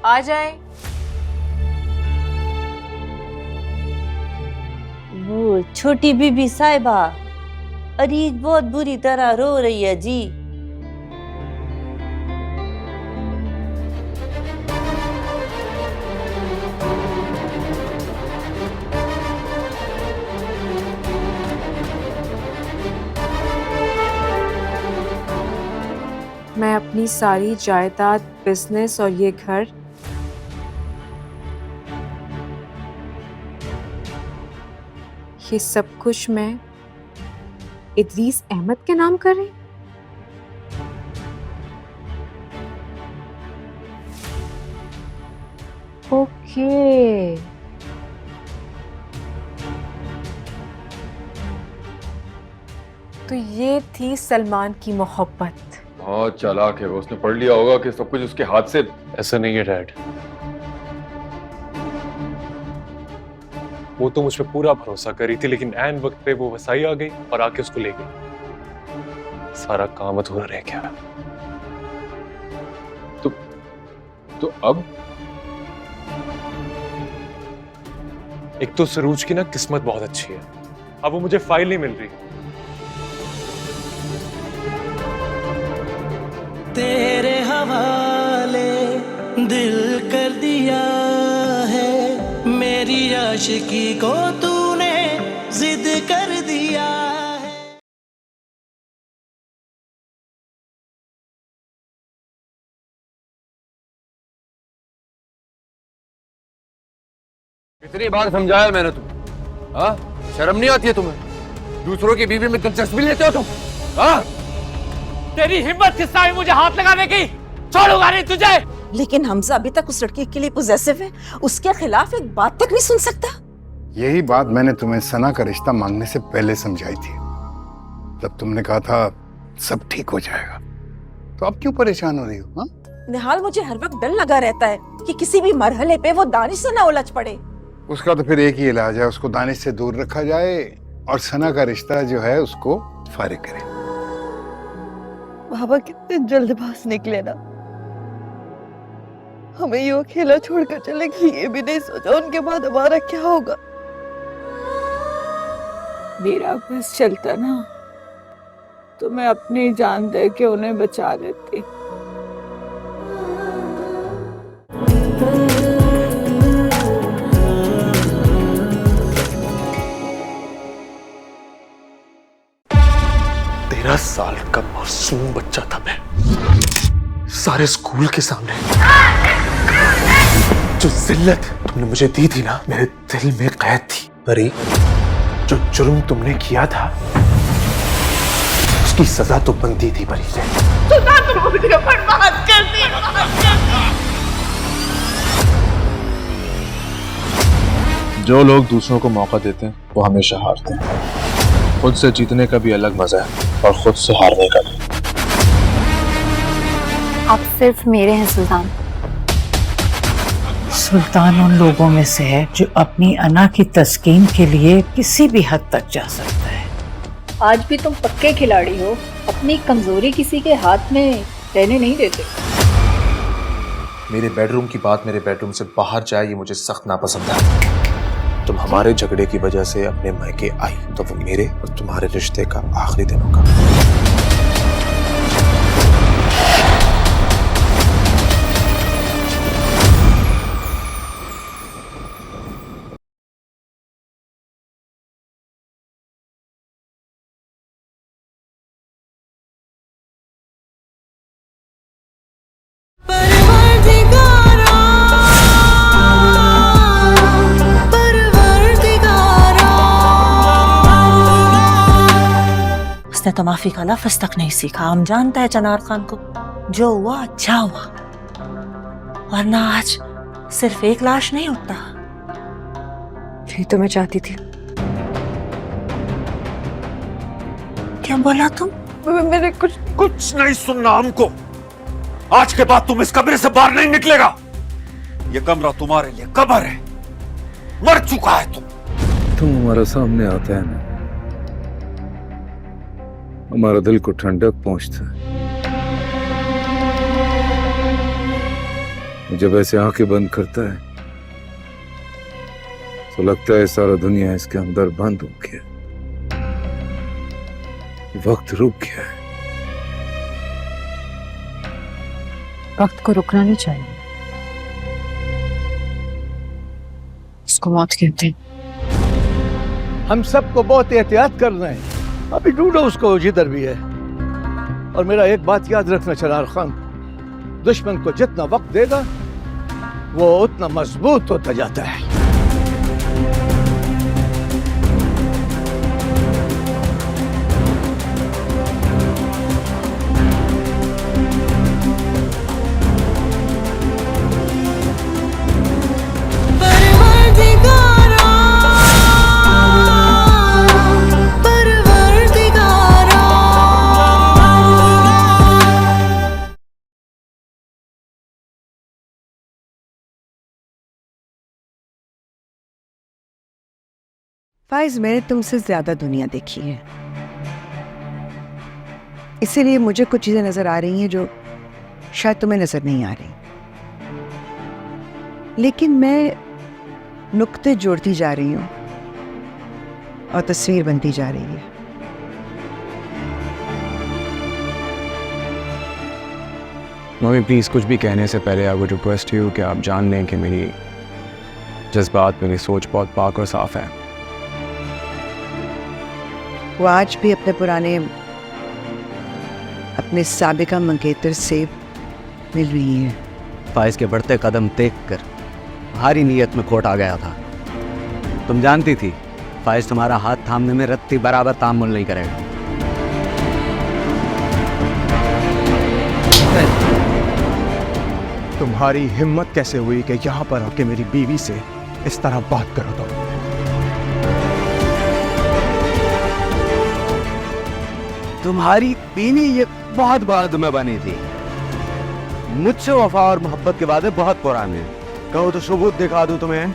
आ जाए। वो छोटी बीबी साहिबा अरीज बहुत बुरी तरह रो रही है जी। मैं अपनी सारी जायदाद, बिजनेस और ये घर ये सब कुछ मैं इदरीस अहमद के नाम कर रही। ओके, तो ये थी सलमान की मोहब्बत। बहुत चालाक है वो, उसने पढ़ लिया होगा कि सब कुछ उसके हाथ से। ऐसा नहीं है डैड, वो तो मुझ पे पूरा भरोसा कर रही थी, लेकिन ऐन वक्त पे वो वसाई आ गई और आके उसको ले गई। सारा काम अधूरा रह गया। तो अब एक तो सरूज की ना किस्मत बहुत अच्छी है, अब वो मुझे फाइल नहीं मिल रही। तेरे हवाले दिल कर दिया है, मेरी आशिकी को तूने जिद कर दिया है। कितनी बार समझाया मैंने तुम्हें, हाँ? शर्म नहीं आती है तुम्हें? दूसरों की बीवी में दिलचस्पी लेते हो तुम, हाँ? तेरी हिम्मत किसका है मुझे हाथ लगाने की? छोड़ूंगा नहीं तुझे। लेकिन हमजा अभी तक उस लड़की के लिए पोजेसिव है, उसके खिलाफ एक बात तक नहीं सुन सकता। यही बात मैंने तुम्हें सना का रिश्ता मांगने से पहले समझाई थी, जब तुमने कहा था सब ठीक हो जाएगा। तो अब क्यों परेशान हो रही हो? हाँ? निहाल, मुझे हर वक्त डर लगा रहता है कि किसी भी मरहले पे वो दानिश से ना उलझ पड़े। उसका तो फिर एक ही इलाज है, उसको दानिश से दूर रखा जाए और सना का रिश्ता जो है उसको फारिग करे। बाबा कितने जल्दबाज निकले ना, हमें यूं अकेला छोड़कर चले गए, ये भी नहीं सोचा उनके बाद हमारा क्या होगा। मेरा बस चलता ना तो मैं अपनी जान दे के उन्हें बचा लेती। तेरह साल का मासूम बच्चा था मैं, सारे स्कूल के सामने जो जिल्लत तुमने मुझे दी थी ना, मेरे दिल में कैद थी। परी, जो जुर्म तुमने किया था उसकी सजा तो बनती थी परी से। जो लोग दूसरों को मौका देते हैं वो हमेशा हारते हैं। खुद से जीतने का भी अलग मजा है और खुद से हारने का भी। आप सिर्फ मेरे हैं सुल्तान। सुल्तान उन लोगों में से है जो अपनी अना की तस्कीन के लिए किसी भी हद तक जा सकता है। आज भी तुम पक्के खिलाड़ी हो, अपनी कमजोरी किसी के हाथ में रहने नहीं देते। मेरे बेडरूम की बात मेरे बेडरूम से बाहर जाए, ये मुझे सख्त नापसंद है। तुम हमारे झगड़े की वजह से अपने मायके आई तो वो मेरे और तुम्हारे रिश्ते का आखिरी दिन होगा। उसने तो माफी का लफ्ज तक नहीं सीखा। हम जानता है चनार खान को, जो हुआ अच्छा हुआ, वरना आज सिर्फ एक लाश नहीं उठता। यही तो मैं चाहती थी। क्या बोला तुम? मेरे कुछ नहीं सुनना हमको। आज के बाद तुम इस कमरे से बाहर नहीं निकलेगा। ये कमरा तुम्हारे लिए कब्र है, मर चुका है तुम हमारा सामने आता है ना, हमारा दिल को ठंडक पहुंचता है। जब ऐसे आंखें बंद करता है तो लगता है सारा दुनिया इसके अंदर बंद हो गया, वक्त रुक गया है। वक्त को रुकना नहीं चाहिए, इसको मौत कहते हैं। हम सबको बहुत एहतियात कर रहे हैं, अभी ढूंढो उसको जिधर भी है। और मेरा एक बात याद रखना चनार खान, दुश्मन को जितना वक्त देगा वो उतना मजबूत होता जाता है। फाइज, मैंने तुमसे ज्यादा दुनिया देखी है, इसीलिए मुझे कुछ चीजें नजर आ रही हैं जो शायद तुम्हें नजर नहीं आ रही, लेकिन मैं नुक्ते जोड़ती जा रही हूँ और तस्वीर बनती जा रही है। मम्मी प्लीज कुछ भी कहने से पहले आई वुड रिक्वेस्ट यू कि आप जान लें कि मेरी जज्बात, मेरी सोच बहुत पाक और साफ है। वो आज भी अपने साबिका मंगेतर से मिल रही है। फाइज के बढ़ते कदम देखकर भारी नीयत में खोट आ गया था। तुम जानती थी फाइज तुम्हारा हाथ थामने में रत्ती बराबर तामुल नहीं करेगा। तुम्हारी हिम्मत कैसे हुई कि यहाँ पर आके मेरी बीवी से इस तरह बात करो? तो तुम्हारी बीवी ये बहुत बाद में बनी थी। मुझसे वफा और मोहब्बत के वादे बहुत पुराने हैं। कहो तो सबूत दिखा दूं तुम्हें।